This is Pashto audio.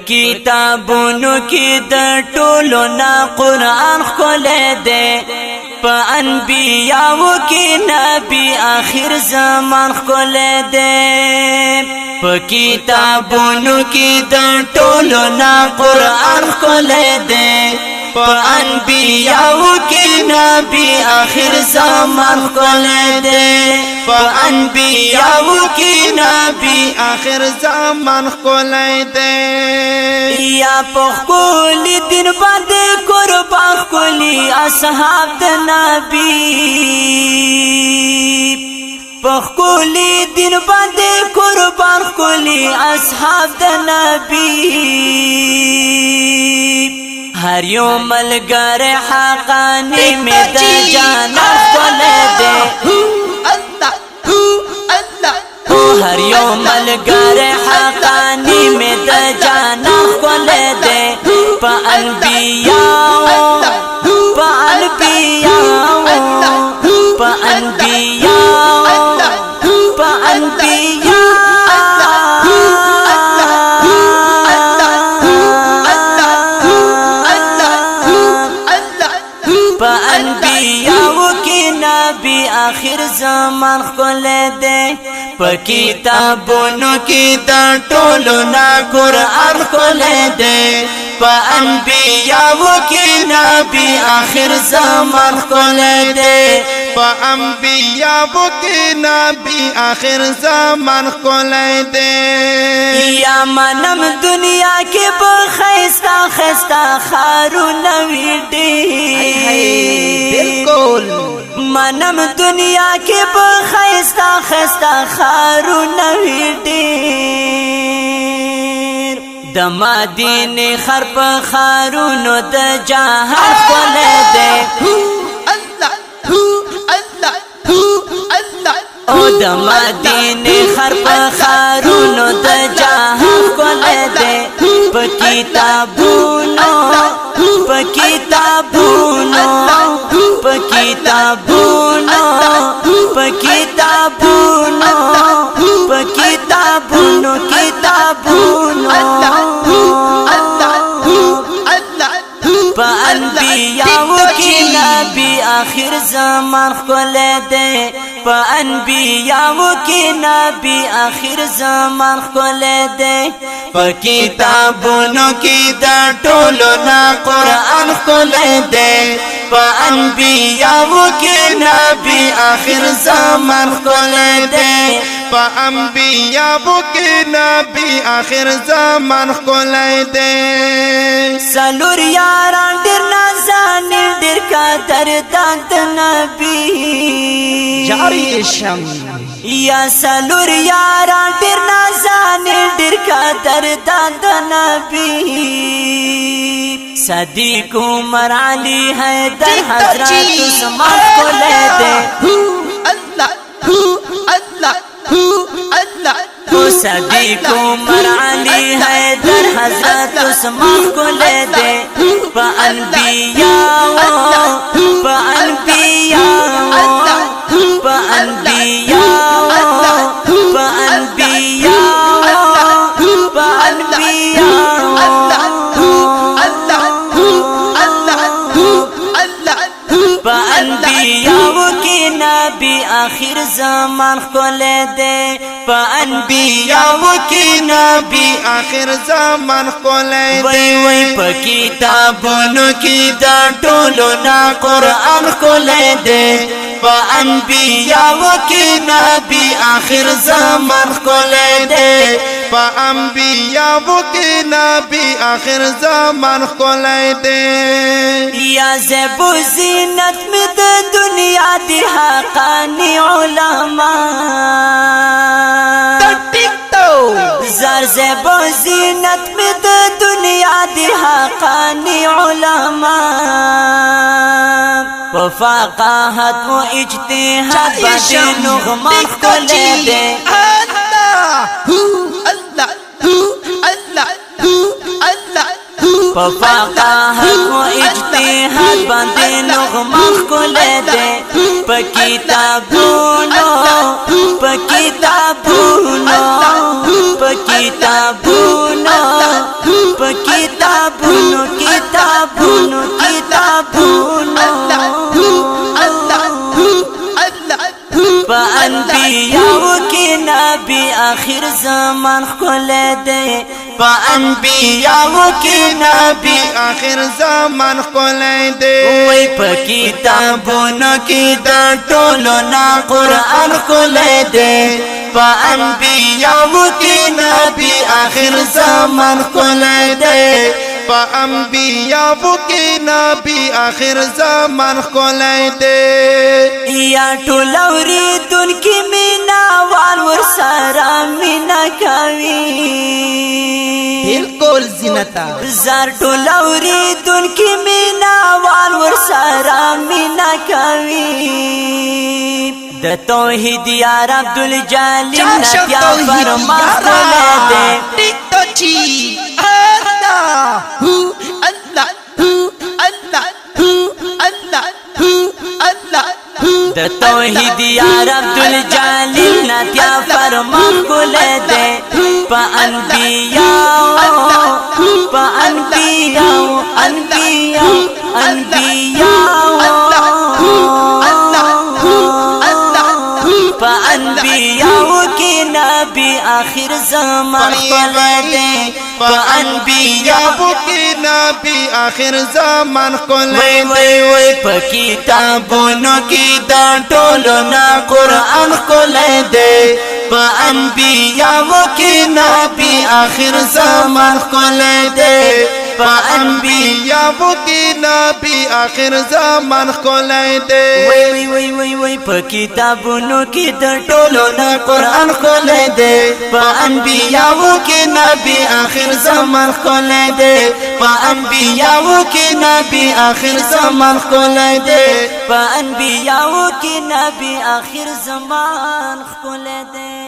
کتابونو کې د ټولو نا قرآن ښکلی دی په انبیاو کې نبی آخر زمان ښکلی دی په کتابونو کې د ټولو نا قرآن ښکلی دی په انبیاو کې نبی آخر زمان ښکلی دی په انبیاو کې نبی آخر زمان ښکلی دی یا په ښکلي دین باندې قربان ښکلي اصحاب د نبی په ښکلي دین باندې قربان ښکلي اصحاب د نبی هر یو ملګری حقانی مې د جانان ښکلی دی هر یو ملګری حقانی مې د جانان ښکلی دی په انبیاو په انبیاو په انبیاو په انبیاو په انبیاو کې نبی آخر زمان ښکلی دی په کتابونو کې د ټولو نا قرآن ښکلی دی په انبیاو کې نبی آخر زمان ښکلی دی په انبیاو کې نبی آخر زمان ښکلی دی یا منم دنیا کې به ښایسته ښایسته ښارونه وي ډېر منم دنیا کې به ښایسته ښایسته ښارونه وي ډېر د مدینې ښار په ښارونو د جهان ښکلی دی او د مدینې ښار په ښارونو د جهان ښکلی دی په کتابونو په کتابونو په کتابونو په کتابونو په کتابونو کتابونو په انبیاو کې نبی آخر زمان ښکلی دی په انبیاو کې نبی آخر زمان ښکلی دی په کتابونو کې د ټولو نا قرآن ښکلی دی په انبیاو کې نبی آخر زمان ښکلی دی په انبیاو کې نبی آخر زمان ښکلی دی څلور یاران ډېر نازاني ډېر قدردان د نبی جاری شم یا څلور یاران ډېر نازاني ډېر قدردان د نبی صدیق عمر علی حیدر حضرت عثمان ښکلی دی صدیق عمر علی حیدر حضرت عثمان ښکلی دی په انبیاو په انبیاو په انبیاو په انبیاو په انبیاو په انبیاو کې نبی آخر زمان ښکلی دی په انبیاو کې نبی آخر زمان ښکلی دی وای په کتابونو کې د ټولو نا قرآن ښکلی دی په انبیاو کې نبی آخر زمان ښکلی دی په انبیاو کې نبی آخر زمان ښکلی دی یا زیب و زینت مې د دنیا دی حقانی علما زر زیب و زینت مې د دنیا دی حقانی علما په فقاهت و اجتهاد باندې نغمان ښکلی دی په فقاهت و اجتهاد باندې نغمان ښکلی دی په کتابونو په کتابونو په کتابونو کتابونو کتابونو کتابونو پا انبیاء کی نبی آخر زمان کھولے دے پا انبیاء کی نبی آخر زمان کھولے دے وی پا کتابونو کی دا ٹولو نا قرآن کھولے دے پا انبیاء کی نبی آخر زمان کھولے دے پا انبیاء کی نبی آخر زمان کھولے دے یا ټولوري دن کی مینا وال ور سارا مینا کوي بالکل زینتا زار ټولوري دن کی مینا وال ور سارا مینا کوي د توحید یار عبدالجلیل نتیا فرما کولے دے ٹک تو چی اللہ اللہ اللہ اللہ اللہ د توحید یار عبدالجلیل نتیا فرما کولے دے پا انبیاء پا انبیاء انبیاء انبیاء پا انبیاء کی نبی آخر زمان کھولے دے پا انبیاء کی نبی آخر زمان کھولے وی وی پا کتابونو کی دا ٹولو نا قرآن کھولے دے پا انبیاء کی نبی آخر زمان کھولے دے پا انبیاء کی نبی آخر زمان کھولے دے وی وی وی وی پا کتابونو کی دا ٹولو نا قرآن کھولے دے پا انبیاء کی نبی آخر زمان کھولے دے پا انبیاء کی نبی آخر زمان کھولے دے پا انبیاء کی نبی آخر زمان کھولے دے